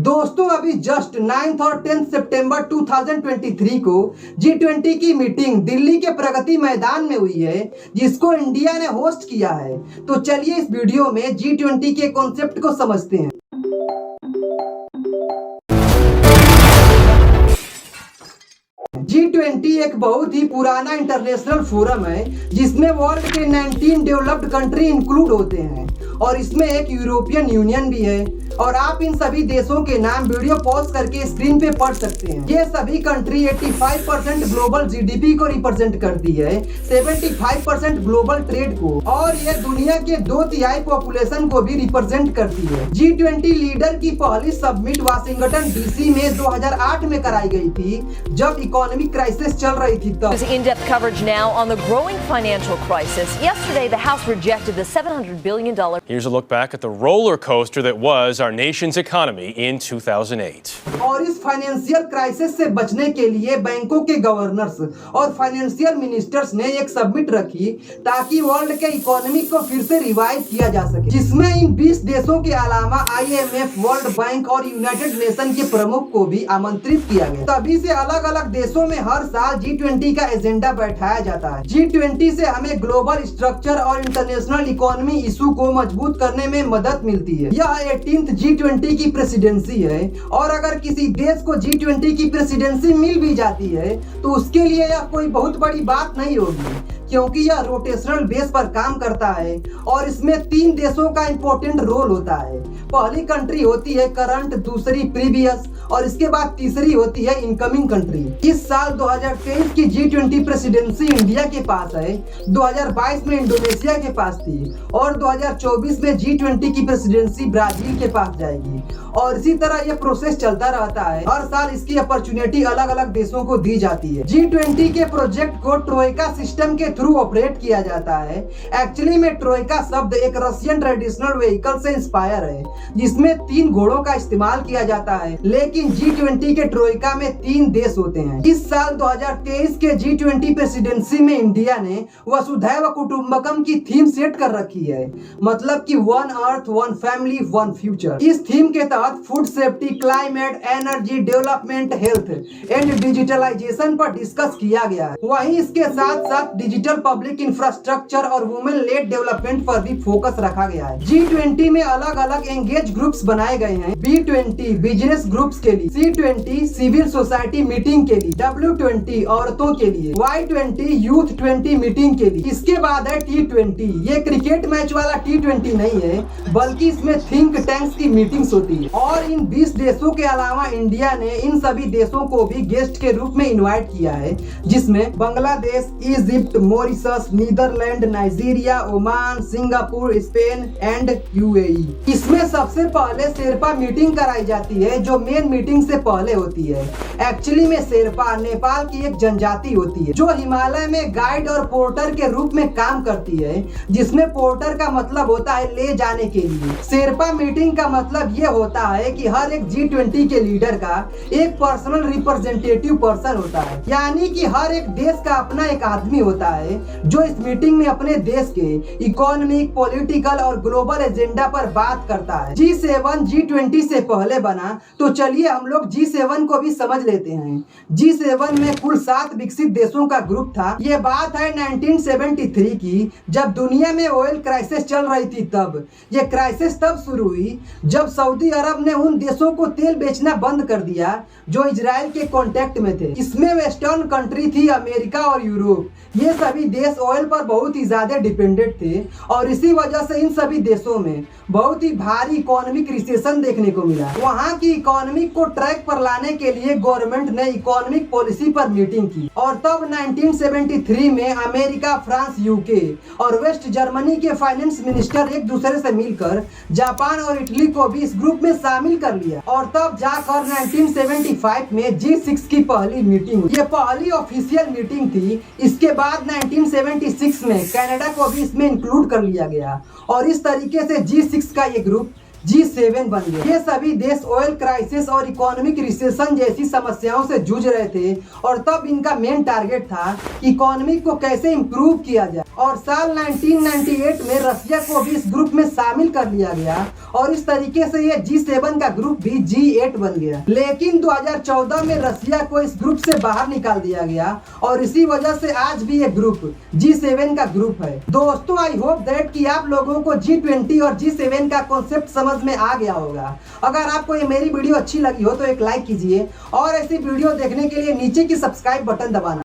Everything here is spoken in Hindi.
दोस्तों अभी जस्ट 9 और 10 सितंबर 2023 को G20 की मीटिंग दिल्ली के प्रगति मैदान में हुई है, जिसको इंडिया ने होस्ट किया है। तो चलिए इस वीडियो में G20 के कॉन्सेप्ट को समझते हैं। G20 एक बहुत ही पुराना इंटरनेशनल फोरम है, जिसमें वर्ल्ड के 19 डेवलप्ड कंट्री इंक्लूड होते हैं और इसमें एक यूरोपियन यूनियन भी है। और आप इन सभी देशों के नाम वीडियो पॉज करके स्क्रीन पे पढ़ सकते हैं। ये सभी कंट्री 85% ग्लोबल जीडीपी को रिप्रेजेंट करती है, 75% ग्लोबल ट्रेड को, और ये दुनिया के 2/3 पॉपुलेशन को भी रिप्रेजेंट करती है। G20 लीडर की पहली सबमिट वाशिंगटन डीसी में 2008 में कराई गई थी, जब इकोनॉमिक क्राइसिस चल रही थी तब। In-depth coverage now on the growing financial crisis. Yesterday, the House rejected the $700 billion. Here's a look back at the roller coaster that was our nation's economy in 2008. और इस फाइनेंशियल क्राइसिस से बचने के लिए बैंकों के गवर्नर्स और फाइनेंशियल मिनिस्टर्स ने एक सबमिट रखी ताकि वर्ल्ड के इकोनॉमी को फिर से रिवाइव किया जा सके, जिसमें इन 20 देशों के अलावा IMF, वर्ल्ड बैंक और यूनाइटेड नेशन के प्रमुख को भी आमंत्रित किया गया। तभी से अलग अलग देशों में हर साल G20 का एजेंडा बैठाया जाता है। G20 से हमें ग्लोबल स्ट्रक्चर और इंटरनेशनल इकोनॉमी इशू को मजबूत करने में मदद मिलती है। यह 18th G20 की प्रेसिडेंसी है, और अगर किसी देश को G20 की प्रेसिडेंसी मिल भी जाती है तो उसके लिए यह कोई बहुत बड़ी बात नहीं होगी, क्योंकि यह रोटेशनल बेस पर काम करता है और इसमें 3 देशों का इंपॉर्टेंट रोल होता है। पहली कंट्री होती है करंट, दूसरी प्रीवियस और इसके बाद तीसरी होती है इनकमिंग कंट्री। इस साल 2023 की G20 प्रेसिडेंसी इंडिया के पास है, 2022 में इंडोनेशिया के पास थी और 2024 में G20 की प्रेसिडेंसी ब्राजील के पास जाएगी। और इसी तरह यह प्रोसेस चलता रहता है, हर साल इसकी अपॉर्चुनिटी अलग अलग देशों को दी जाती है। G20 के प्रोजेक्ट को ट्रोइका सिस्टम के थ्रू ऑपरेट किया जाता है। एक्चुअली में ट्रोइका शब्द एक रशियन ट्रेडिशनल व्हीकल से इंस्पायर है, जिसमें 3 घोड़ों का इस्तेमाल किया जाता है, लेकिन G20 के ट्रोइका में 3 देश होते हैं। इस साल 2023 के G20 प्रेसिडेंसी में इंडिया ने वसुधैव कुटुंबकम की थीम सेट कर रखी है, मतलब कि 1 अर्थ 1 फैमिली 1 फ्यूचर। इस थीम के तहत food safety, climate, energy, development, health and digitalisation पर डिस्कस किया गया है। वहीं इसके साथ साथ डिजिटल पब्लिक इंफ्रास्ट्रक्चर और वुमेन लेड डेवलपमेंट पर भी फोकस रखा गया है। G20 में अलग अलग एंगेज ग्रुप्स बनाए गए हैं। B20 बिजनेस ग्रुप्स के लिए, C20 सिविल सोसाइटी मीटिंग के लिए, W20 औरतों के लिए, Y20 यूथ 20 मीटिंग के लिए। इसके बाद है T20। ये क्रिकेट मैच वाला T20 नहीं है, बल्कि इसमें थिंक टैंक्स की मीटिंग्स होती है। और इन 20 देशों के अलावा इंडिया ने इन सभी देशों को भी गेस्ट के रूप में इनवाइट किया है, जिसमें Bangladesh, Egypt, Mauritius, Netherlands, Nigeria, Oman, Singapore, Spain and UAE। इसमें सबसे पहले शेरपा मीटिंग कराई जाती है, जो मेन मीटिंग से पहले होती है। एक्चुअली में शेरपा नेपाल की एक जनजाति होती है, जो हिमालय में गाइड और पोर्टर के रूप में काम करती है, जिसमें पोर्टर का मतलब होता है ले जाने के लिए। शेरपा मीटिंग का मतलब ये होता है कि हर एक G20 के लीडर का एक पर्सनल रिप्रेजेंटेटिव पर्सन होता है, यानी कि हर एक देश का अपना एक आदमी होता है, जो इस मीटिंग में अपने देश के इकोनॉमिक, पॉलिटिकल और ग्लोबल एजेंडा पर बात करता है। G7 G20 से पहले बना, तो चलिए हम लोग G7 को भी समझ लेते हैं। G7 में कुल 7 विकसित देशों का ग्रुप था। ये बात है 1973 की, जब दुनिया में ऑयल क्राइसिस चल रही थी। तब ये क्राइसिस तब शुरू हुई जब सऊदी अरब ने उन देशों को तेल बेचना बंद कर दिया जो इजराइल के कांटेक्ट में थे। इसमें वेस्टर्न कंट्री थी अमेरिका और यूरोप। ये सभी देश ऑयल पर बहुत ही ज्यादा डिपेंडेंट थे और इसी वजह से इन सभी देशों में बहुत ही भारी इकोनॉमिक रिसेशन देखने को मिला। वहाँ की इकोनॉमिक को ट्रैक पर लाने के लिए गवर्नमेंट ने इकोनॉमिक पॉलिसी पर मीटिंग की, और तब 1973 में अमेरिका, फ्रांस, UK और वेस्ट जर्मनी के फाइनेंस मिनिस्टर एक दूसरे से मिलकर जापान और इटली को भी इस ग्रुप में शामिल कर लिया, और तब जाकर 1975 में G6 की पहली मीटिंग हुई। ये पहली ऑफिशियल मीटिंग थी। इसके बाद 1976 में कनाडा को भी इसमें इंक्लूड कर लिया गया, और इस तरीके से G6 का ये ग्रुप G7 बन गया। ये सभी देश ऑयल क्राइसिस और इकोनॉमिक रिसेशन जैसी समस्याओं से जूझ रहे थे और तब इनका मेन टारगेट था कि इकोनॉमी को कैसे इम्प्रूव किया जाए। और साल 1998 में रसिया को भी इस ग्रुप में शामिल कर लिया गया और इस तरीके से ये G7 का ग्रुप भी G8 बन गया। लेकिन 2014 में रसिया को इस ग्रुप से बाहर निकाल दिया गया और इसी वजह से आज भी ये ग्रुप G7 का ग्रुप है। दोस्तों, आई होप दैट कि आप लोगों को G20 और G7 का कॉन्सेप्ट समझ में आ गया होगा। अगर आपको ये मेरी वीडियो अच्छी लगी हो तो एक लाइक कीजिए और ऐसी वीडियो देखने के लिए नीचे की सब्सक्राइब बटन दबाना।